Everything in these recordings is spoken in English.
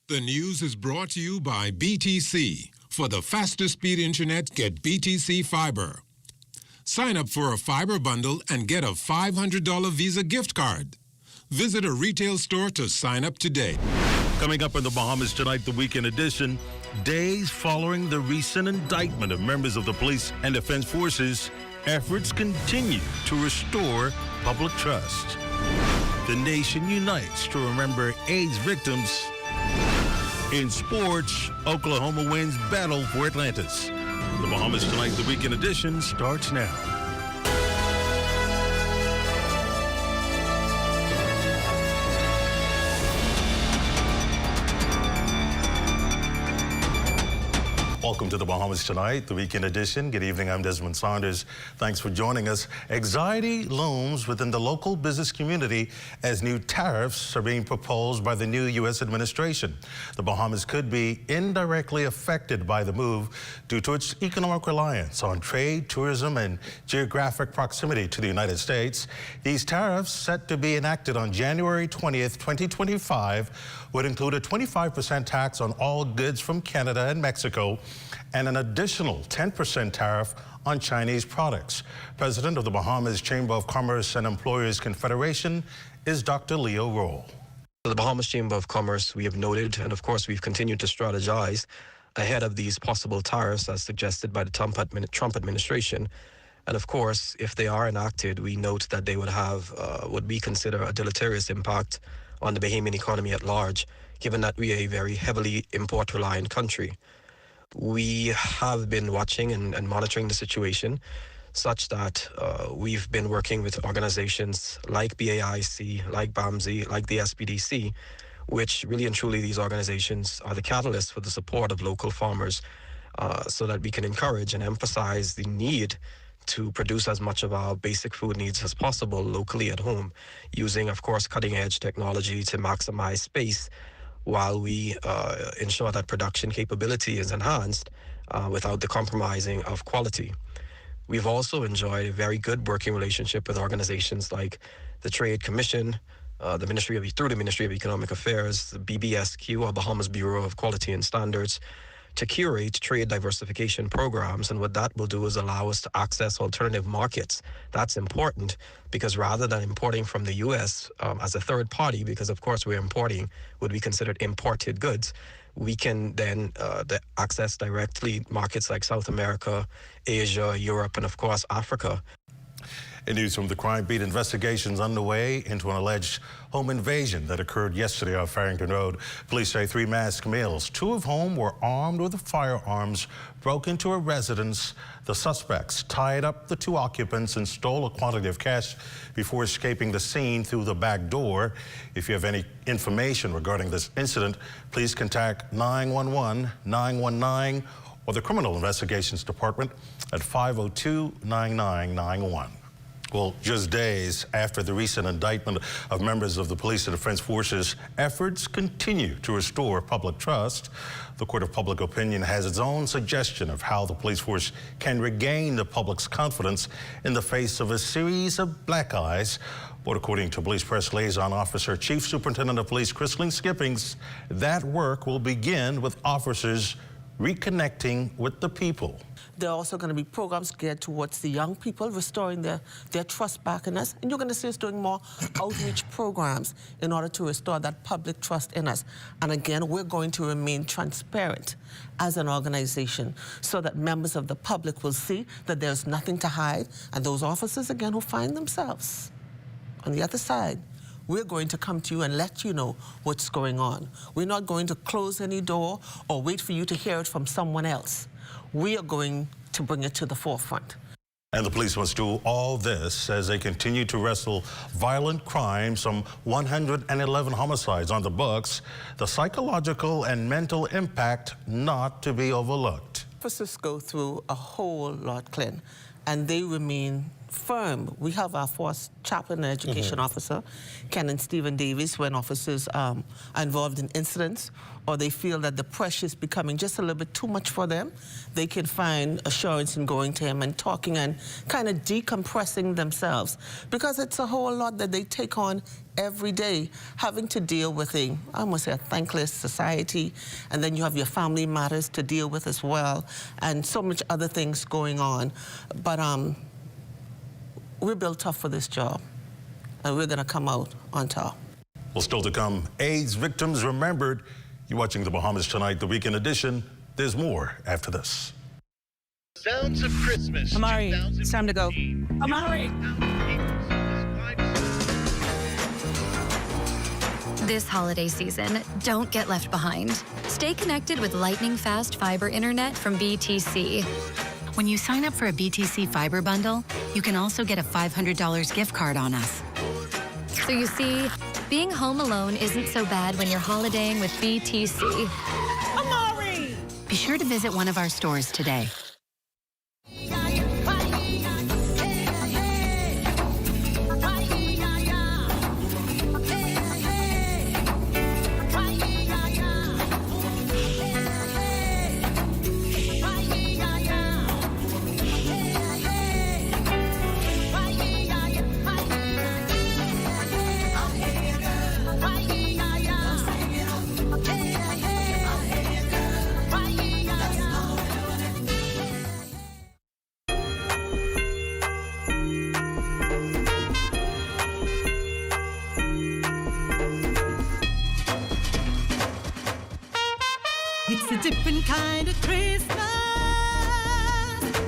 The news is brought to you by BTC. For the fastest speed internet, get BTC Fiber. Sign up for a fiber bundle and get a $500 Visa gift card. Visit a retail store to sign up today. Coming up in the Bahamas tonight, the weekend edition, days following the recent indictment of members of the police and defense forces, efforts continue to restore public trust. The nation unites to remember AIDS victims. In sports, Oklahoma wins battle for Atlantis. The Bahamas tonight, the weekend edition starts now. Welcome to the Bahamas Tonight, the weekend edition. Good evening, I'm Desmond Saunders. Thanks for joining us. Anxiety looms within the local business community as new tariffs are being proposed by the new U.S. administration. The Bahamas could be indirectly affected by the move due to its economic reliance on trade, tourism, and geographic proximity to the United States. These tariffs, set to be enacted on January 20th, 2025, would include a 25% tax on all goods from Canada and Mexico, and an additional 10% tariff on Chinese products. President of the Bahamas Chamber of Commerce and Employers Confederation is Dr. Leo Roll. The Bahamas Chamber of Commerce, we have noted, and of course we've continued to strategize ahead of these possible tariffs as suggested by the Trump administration. And of course, if they are enacted, we note that they would have what we consider a deleterious impact on the Bahamian economy at large, given that we are a very heavily import-reliant country. We have been watching and monitoring the situation such that we've been working with organizations like BAIC, like BAMSI, like the SPDC, which really and truly these organizations are the catalyst for the support of local farmers so that we can encourage and emphasize the need to produce as much of our basic food needs as possible locally at home, using, of course, cutting-edge technology to maximize space while we ensure that production capability is enhanced without the compromising of quality. We've also enjoyed a very good working relationship with organizations like the Trade Commission, through the Ministry of Economic Affairs, the BBSQ, or Bahamas Bureau of Quality and Standards, to curate trade diversification programs. And what that will do is allow us to access alternative markets. That's important because rather than importing from the U.S. As a third party, because of course we're importing what we considered imported goods, we can then access directly markets like South America, Asia, Europe, and of course Africa. In news from the Crime Beat, investigations underway into an alleged home invasion that occurred yesterday off Farrington Road. Police say 3 masked males, 2 of whom were armed with firearms, broke into a residence. The suspects tied up the 2 occupants and stole a quantity of cash before escaping the scene through the back door. If you have any information regarding this incident, please contact 911, 919, or the Criminal Investigations Department at 502-9991. Well, just days after the recent indictment of members of the police and defense forces, efforts continue to restore public trust. The Court of Public Opinion has its own suggestion of how the police force can regain the public's confidence in the face of a series of black eyes. But according to Police Press Liaison Officer Chief Superintendent of Police Chrislyn Skippings, that work will begin with officers reconnecting with the people. There are also going to be programs geared towards the young people, restoring their trust back in us. And you're going to see us doing more outreach programs in order to restore that public trust in us. And again, we're going to remain transparent as an organization so that members of the public will see that there's nothing to hide. And those officers, again, who find themselves on the other side, we're going to come to you and let you know what's going on. We're not going to close any door or wait for you to hear it from someone else. We are going to bring it to the forefront. And the police must do all this as they continue to wrestle violent crime, some 111 homicides on the books, the psychological and mental impact not to be overlooked. Officers go through a whole lot, Clint, and they remain firm. We have our force chaplain and education officer, Ken and Stephen Davies, when officers are involved in incidents or they feel that the pressure is becoming just a little bit too much for them, they can find assurance in going to him and talking and kind of decompressing themselves, because it's a whole lot that they take on every day, having to deal with I must say, a thankless society, and then you have your family matters to deal with as well, and so much other things going on. But we're built tough for this job, and we're going to come out on top. Well, still to come, AIDS victims remembered. You're watching The Bahamas Tonight, the weekend edition. There's more after this. Sounds of Christmas. Amari, it's time to go. Amari! This holiday season, don't get left behind. Stay connected with lightning-fast fiber internet from BTC. When you sign up for a BTC fiber bundle, you can also get a $500 gift card on us. So you see, being home alone isn't so bad when you're holidaying with BTC. Amari! Be sure to visit one of our stores today. It's a different kind of Christmas,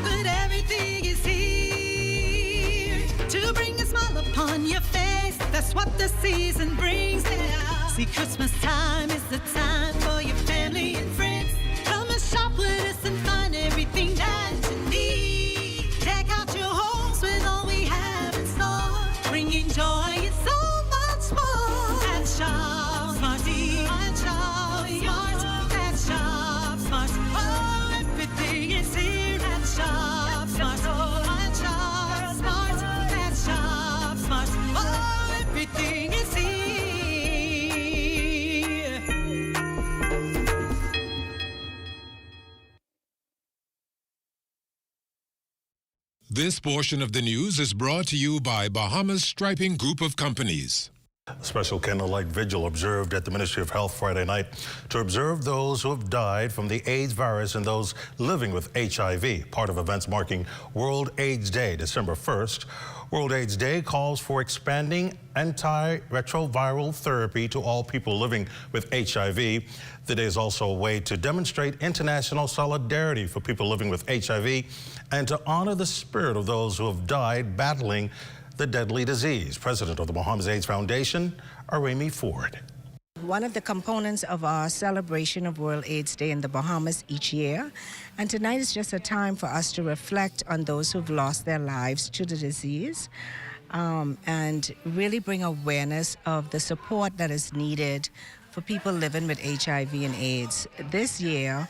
but everything is here to bring a smile upon your face. That's what the season brings. Yeah. See, Christmas time is the time for your family and friends. Come and shop with us and find everything that you need. Deck out your homes with all we have in store, bringing joy and so much more. And shop Smarty, and shop Smart, and shop Smart. Oh, everything is here at Shop Smart. And shop Smart, and shop Smart. Oh, everything is here. This portion of the news is brought to you by Bahamas Striping Group of Companies. A special candlelight vigil observed at the Ministry of Health Friday night to observe those who have died from the AIDS virus and those living with HIV, part of events marking World AIDS Day, December 1st. World AIDS Day calls for expanding antiretroviral therapy to all people living with HIV. The day is also a way to demonstrate international solidarity for people living with HIV and to honor the spirit of those who have died battling the deadly disease. President of the Bahamas AIDS Foundation, Arami Ford. One of the components of our celebration of World AIDS Day in the Bahamas each year. And tonight is just a time for us to reflect on those who've lost their lives to the disease and really bring awareness of the support that is needed for people living with HIV and AIDS. This year,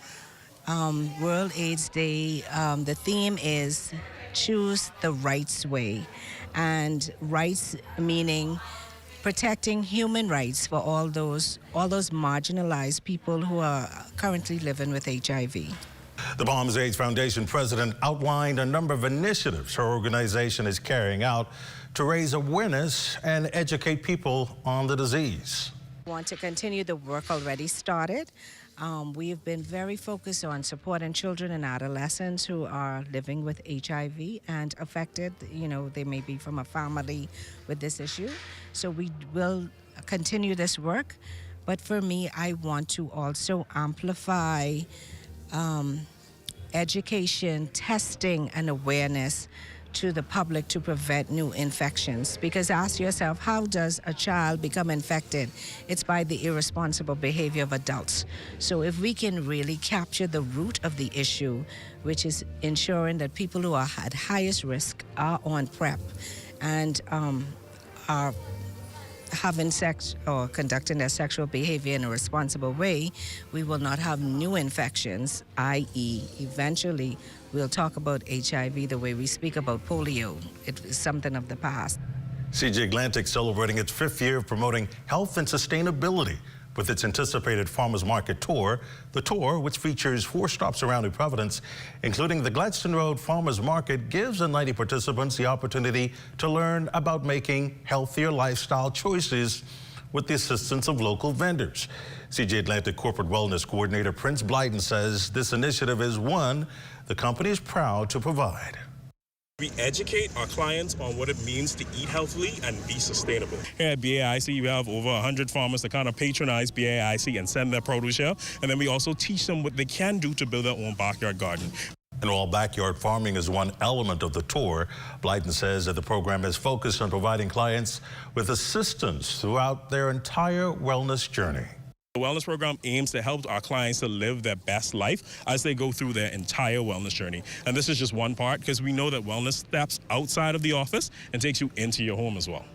World AIDS Day, the theme is Choose the Rights Way. And rights meaning protecting human rights for all those marginalized people who are currently living with HIV. The Bahamas AIDS Foundation president outlined a number of initiatives her organization is carrying out to raise awareness and educate people on the disease. We want to continue the work already started. We have been very focused on supporting children and adolescents who are living with HIV and affected. You know, they may be from a family with this issue. So we will continue this work. But for me, I want to also amplify education, testing, and awareness to the public to prevent new infections. Because ask yourself, how does a child become infected? It's by the irresponsible behavior of adults. So if we can really capture the root of the issue, which is ensuring that people who are at highest risk are on PrEP and are having sex or conducting their sexual behavior in a responsible way, we will not have new infections, i.e., eventually we'll talk about HIV the way we speak about polio. It is something of the past. CG Atlantic celebrating its 5th year of promoting health and sustainability with its anticipated Farmers Market Tour. The tour, which features 4 stops around New Providence, including the Gladstone Road Farmers Market, gives the 90 participants the opportunity to learn about making healthier lifestyle choices with the assistance of local vendors. CG Atlantic Corporate Wellness Coordinator Prince Blyden says this initiative is one the company is proud to provide. We educate our clients on what it means to eat healthily and be sustainable. Here at BAIC, we have over 100 farmers that kind of patronize BAIC and send their produce here. And then we also teach them what they can do to build their own backyard garden. And while backyard farming is one element of the tour, Blyden says that the program is focused on providing clients with assistance throughout their entire wellness journey. The wellness program aims to help our clients to live their best life as they go through their entire wellness journey. And this is just one part, because we know that wellness steps outside of the office and takes you into your home as well.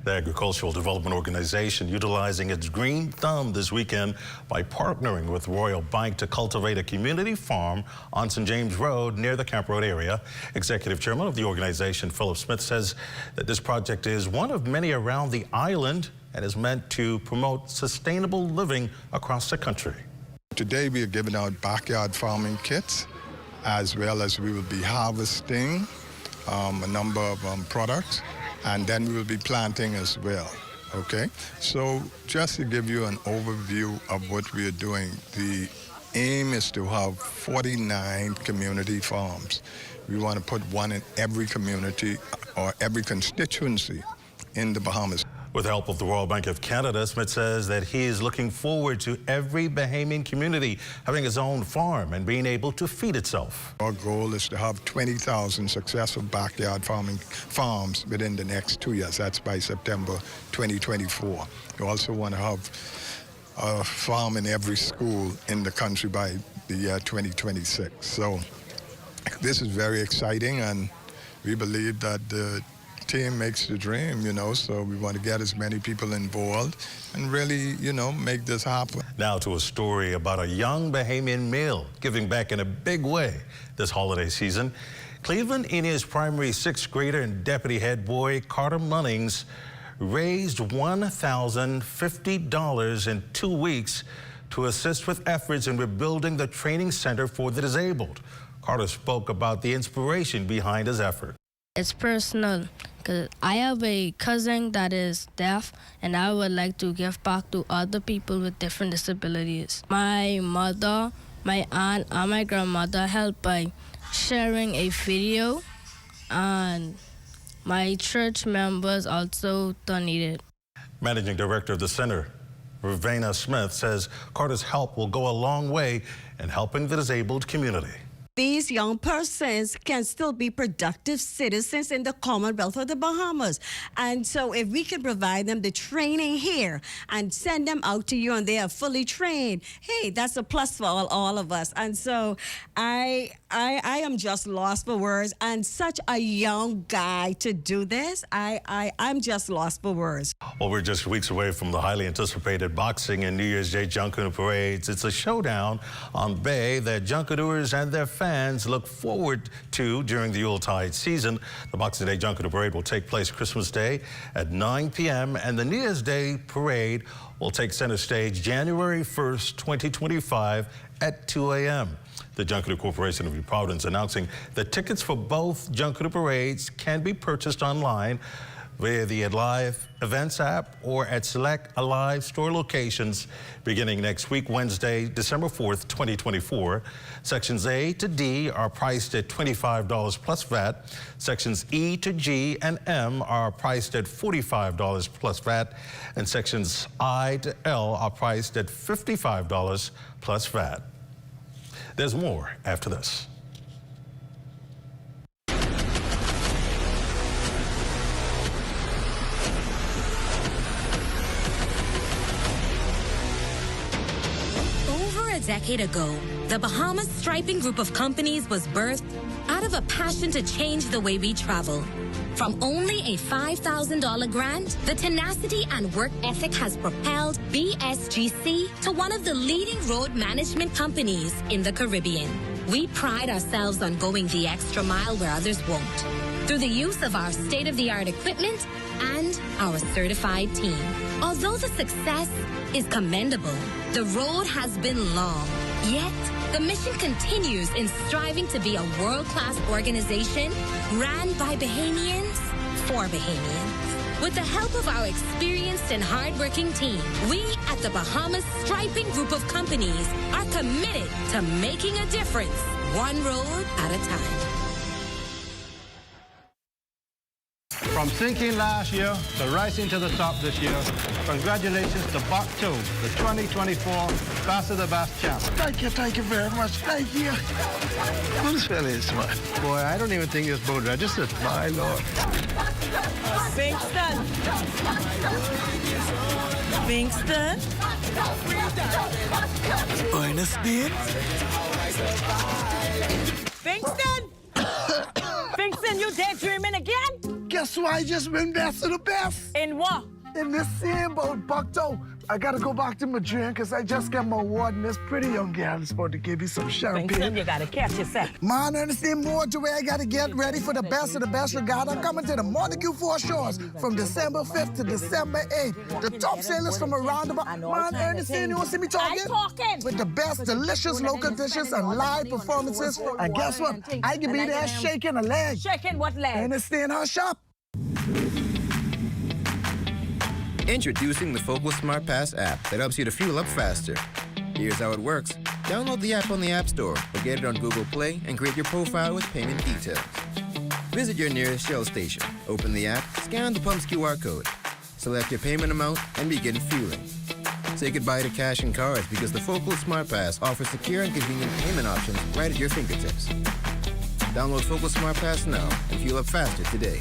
The Agricultural Development Organization utilizing its green thumb this weekend by partnering with Royal Bank to cultivate a community farm on St. James Road near the Camp Road area. Executive Chairman of the organization, Philip Smith, says that this project is one of many around the island and is meant to promote sustainable living across the country. Today we are giving out backyard farming kits, as well as we will be harvesting a number of products, and then we will be planting as well. Okay, so just to give you an overview of what we are doing, the aim is to have 49 community farms. We want to put one in every community or every constituency in the Bahamas. With the help of the Royal Bank of Canada, Smith says that he is looking forward to every Bahamian community having its own farm and being able to feed itself. Our goal is to have 20,000 successful backyard farms within the next 2 years. That's by September 2024. We also want to have a farm in every school in the country by the year 2026. So this is very exciting, and we believe that the team makes the dream, you know, so we want to get as many people involved and really, you know, make this happen. Now to a story about a young Bahamian male giving back in a big way this holiday season. Cleveland Indians primary 6th grader and deputy head boy Carter Munnings raised $1,050 in 2 weeks to assist with efforts in rebuilding the training center for the disabled. Carter spoke about the inspiration behind his effort. It's personal, because I have a cousin that is deaf, and I would like to give back to other people with different disabilities. My mother, my aunt, and my grandmother helped by sharing a video, and my church members also donated. Managing Director of the Center, Ravana Smith, says Carter's help will go a long way in helping the disabled community. These young persons can still be productive citizens in the Commonwealth of the Bahamas. And so if we can provide them the training here and send them out to you and they are fully trained, hey, that's a plus for all of us. And so I am just lost for words. And such a young guy to do this, I'm just lost for words. Well, we're just weeks away from the highly anticipated boxing and New Year's Day Junkanoo parades. It's a showdown on Bay that Junkanooers and their fans look forward to during the Yuletide season. The Boxing Day Junkanoo parade will take place Christmas Day at 9 p.m. and the New Year's Day parade will take center stage January 1st, 2025 at 2 a.m. The Junkanoo Corporation of New Providence announcing that tickets for both Junkanoo parades can be purchased online via the Alive Events app or at select Alive store locations beginning next week, Wednesday, December 4th, 2024. Sections A to D are priced at $25 plus VAT. Sections E to G and M are priced at $45 plus VAT. And sections I to L are priced at $55 plus VAT. There's more after this. A decade ago, the Bahamas Striping Group of companies was birthed out of a passion to change the way we travel. From only a $5,000 grant, the tenacity and work ethic has propelled BSGC to one of the leading road management companies in the Caribbean. We pride ourselves on going the extra mile where others won't, through the use of our state-of-the-art equipment and our certified team. Although the success is commendable, the road has been long. Yet, the mission continues in striving to be a world-class organization ran by Bahamians for Bahamians. With the help of our experienced and hardworking team, we at the Bahamas Striping Group of Companies are committed to making a difference, one road at a time. From sinking last year to rising to the top this year, congratulations to Bach 2, the 2024 Best of the Best champ. Thank you very much. Thank you. Who's fella is smart? Boy, I don't even think this boat registered. My Lord. Bingston. Bingston. Ernestine. Bingston. Bingston, you daydreaming again? Guess who I just win Best of the Best? In what? In this same boat, Buckto. I gotta go back to Madrid because I just got my award and this pretty young girl is supposed to give me some champagne. Bingston, you gotta catch yourself. Man, Ernestine, more to where I gotta get ready for the Best of the Best regatta. I'm coming to the Montague Foreshores from December 5th to December 8th. The top sailors from around the man, Ernestine, you want to see me talking? I'm talking. With the best delicious local dishes and live performances. And guess what? I can be there shaking a leg. Shaking what leg? Ernestine, her shop. Introducing the Focal Smart Pass app that helps you to fuel up faster. Here's how it works. Download the app on the App Store or get it on Google Play and create your profile with payment details. Visit your nearest Shell station. Open the app, scan the pump's QR code, select your payment amount, and begin fueling. Say goodbye to cash and cards because the Focal Smart Pass offers secure and convenient payment options right at your fingertips. Download Focal Smart Pass now and fuel up faster today.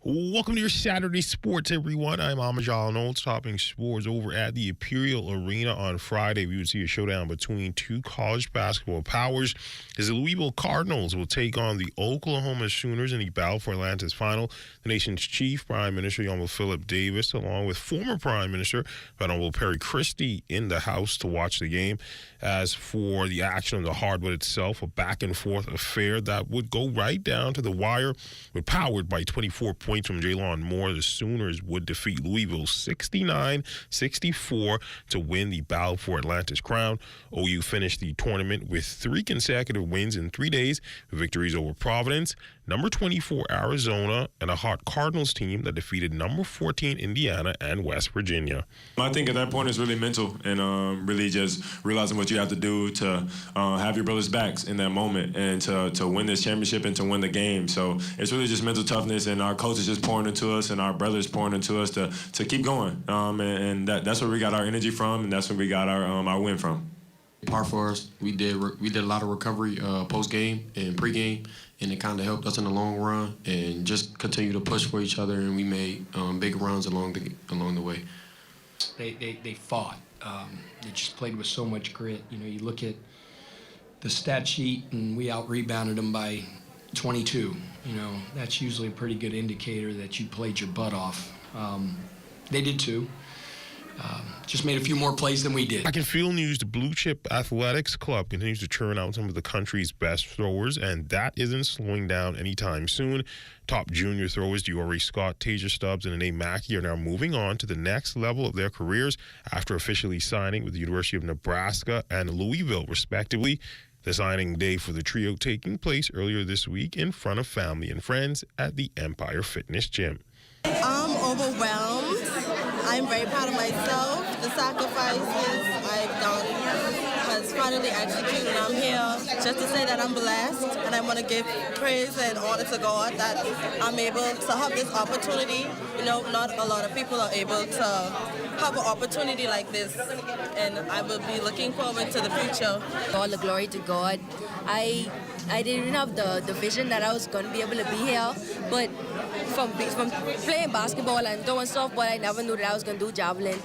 Welcome to your Saturday Sports, everyone. I'm Amajal Knowles, topping sports over at the Imperial Arena on Friday. We would see a showdown between two college basketball powers as the Louisville Cardinals will take on the Oklahoma Sooners in the battle for Atlantis final. The nation's chief Prime Minister, Honorable Philip Davis, along with former Prime Minister, Honorable Perry Christie, in the house to watch the game. As for the action on the hardwood itself, a back-and-forth affair that would go right down to the wire, but powered by 24 points from Jaylon Moore. The Sooners would defeat Louisville 69-64 to win the battle for Atlantis crown. OU finished the tournament with 3 consecutive wins in 3 days, victories over Providence, number 24 Arizona, and a hot Cardinals team that defeated number 14 Indiana and West Virginia. I think at that point it's really mental and really just realizing what you have to do to have your brothers' backs in that moment and to win this championship and to win the game. So it's really just mental toughness, and our coaches just pouring into us and our brothers pouring into us to keep going. And that's where we got our energy from, and that's where we got our win from. Par for us. We did a lot of recovery post-game and pre-game, and it kind of helped us in the long run and just continue to push for each other, and we made big runs along the way. They fought. They just played with so much grit. You know, you look at the stat sheet, and we out-rebounded them by 22. You know, that's usually a pretty good indicator that you played your butt off. They did too. Just made a few more plays than we did. Back in field news, the Blue Chip Athletics Club continues to churn out some of the country's best throwers, and that isn't slowing down anytime soon. Top junior throwers Diori Scott, Tasia Stubbs, and Anae Mackey are now moving on to the next level of their careers after officially signing with the University of Nebraska and Louisville, respectively. The signing day for the trio taking place earlier this week in front of family and friends at the Empire Fitness Gym. I'm overwhelmed. I'm very proud of myself. The sacrifices I've done has finally executed, and I'm here just to say that I'm blessed, and I want to give praise and honor to God that I'm able to have this opportunity. You know, not a lot of people are able to have an opportunity like this, and I will be looking forward to the future. All the glory to God. I didn't have the vision that I was going to be able to be here, but from playing basketball and throwing softball, I never knew that I was going to do javelin.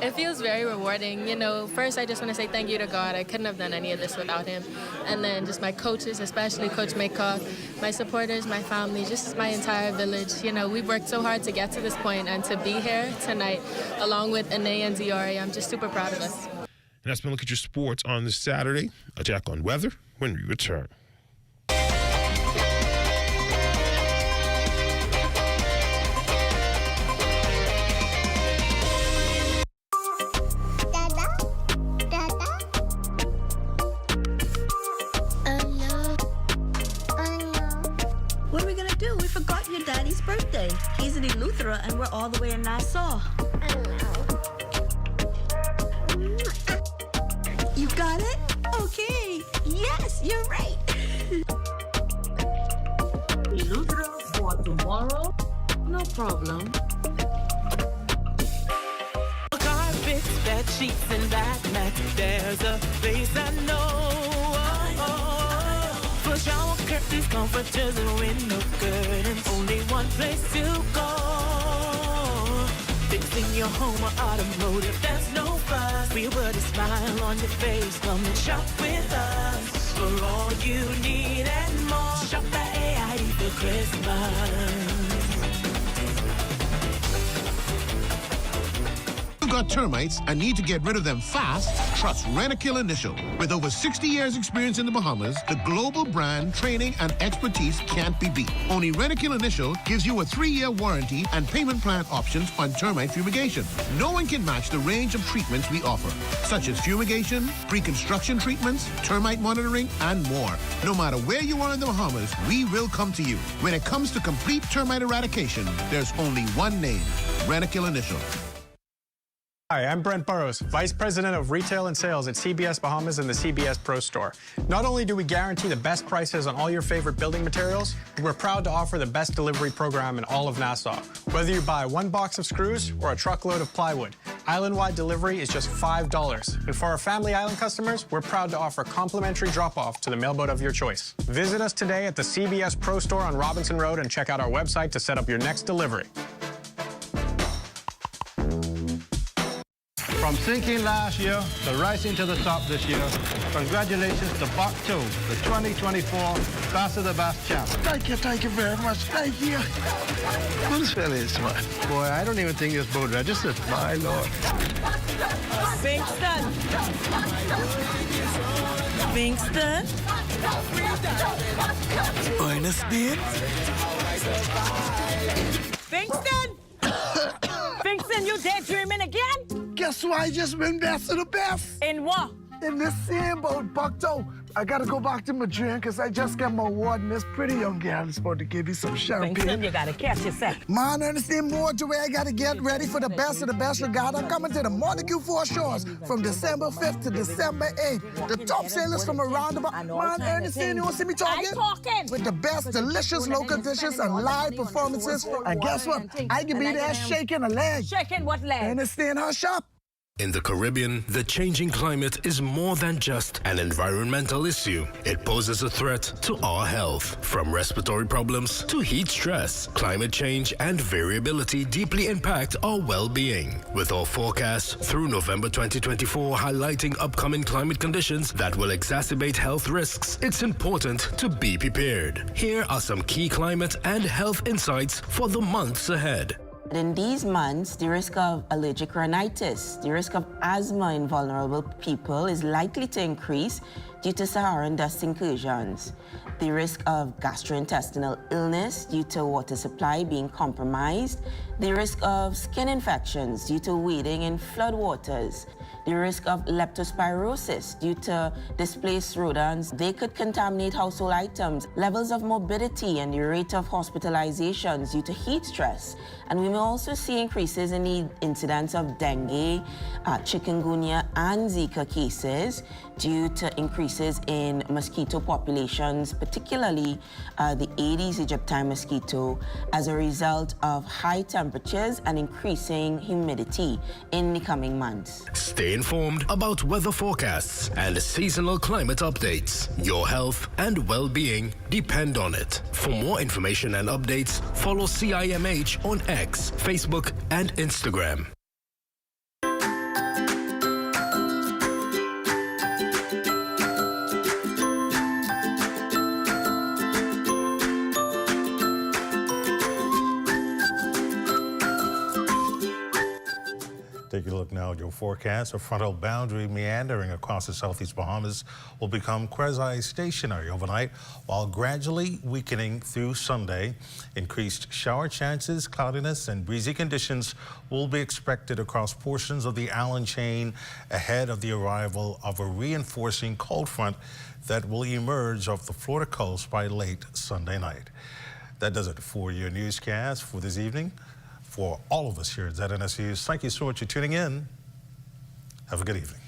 It feels very rewarding. You know, first I just want to say thank you to God. I couldn't have done any of this without him. And then just my coaches, especially Coach Maycock, my supporters, my family, just my entire village. You know, we've worked so hard to get to this point, and to be here tonight along with Ine and Diori, I'm just super proud of us. And that's been a look at your sports on this Saturday. A check on weather when we return. What are we gonna do? We forgot your daddy's birthday. He's in Eleuthera and we're all the way in Nassau. You got it? Okay. Yes, you're right. Eleuthera for tomorrow? No problem. Carpets, bed sheets, and bath mats. There's a place I know. For shower curtains, comforters, and window curtains. Only one place to go. Fixing your home or automotive, that's no fuss. We'll put a smile on your face. Come and shop with us. For all you need and more. Shop at AID for Christmas. You've got termites and need to get rid of them fast? Trust Rentokil Initial. With over 60 years experience in the Bahamas, the global brand, training, and expertise can't be beat. Only Rentokil Initial gives you a 3-year warranty and payment plan options on termite fumigation. No one can match the range of treatments we offer, such as fumigation, pre-construction treatments, termite monitoring, and more. No matter where you are in the Bahamas, we will come to you. When it comes to complete termite eradication, there's only one name, Rentokil Initial. Hi, I'm Brent Burrows, Vice President of Retail and Sales at CBS Bahamas and the CBS Pro Store. Not only do we guarantee the best prices on all your favorite building materials, we're proud to offer the best delivery program in all of Nassau. Whether you buy one box of screws or a truckload of plywood, island-wide delivery is just $5. And for our Family Island customers, we're proud to offer complimentary drop-off to the mailboat of your choice. Visit us today at the CBS Pro Store on Robinson Road and check out our website to set up your next delivery. From sinking last year to rising to the top this year, congratulations to Bok 2, the 2024 Best of the Best champ. Thank you very much. Thank you. Who's fella is smart? Boy, I don't even think this boat registered. My Lord. Bingston. Bingston. Ernestine? Bingston. Bingston, you daydreaming again? Guess who I just been best of the best? In what? In this same boat, Buckto. I gotta go back to Madrid because I just got my award and this pretty young girl is supposed to give me some champagne. Bingston, you gotta catch yourself. Man, Ernestine, more to where I gotta get ready for the best of the best regatta coming to the Montague Foreshores from December 5th to December 8th. The top sailors from around the Man, Ernestine, you wanna see me talking? I'm talking. With the best delicious local dishes and live performances. And guess what? I can be there shaking a leg. Shaking what leg? Ernestine, her shop. In the Caribbean, the changing climate is more than just an environmental issue. It poses a threat to our health. From respiratory problems to heat stress, climate change and variability deeply impact our well-being. With our forecast through November 2024 highlighting upcoming climate conditions that will exacerbate health risks, it's important to be prepared. Here are some key climate and health insights for the months ahead. In these months, the risk of allergic rhinitis, the risk of asthma in vulnerable people is likely to increase due to Saharan dust incursions. The risk of gastrointestinal illness due to water supply being compromised. The risk of skin infections due to wading in floodwaters. The risk of leptospirosis due to displaced rodents. They could contaminate household items. Levels of morbidity and the rate of hospitalizations due to heat stress. And we may also see increases in the incidence of dengue, chikungunya, and Zika cases due to increases in mosquito populations, particularly the Aedes aegypti mosquito, as a result of high temperatures and increasing humidity in the coming months. Stay informed about weather forecasts and seasonal climate updates. Your health and well-being depend on it. For more information and updates, follow CIMH on X, Facebook, and Instagram. Take a look now at your forecast. A frontal boundary meandering across the southeast Bahamas will become quasi-stationary overnight while gradually weakening through Sunday. Increased shower chances, cloudiness, and breezy conditions will be expected across portions of the island chain ahead of the arrival of a reinforcing cold front that will emerge off the Florida coast by late Sunday night. That does it for your newscast for this evening. For all of us here at ZNS News, thank you so much for tuning in. Have a good evening.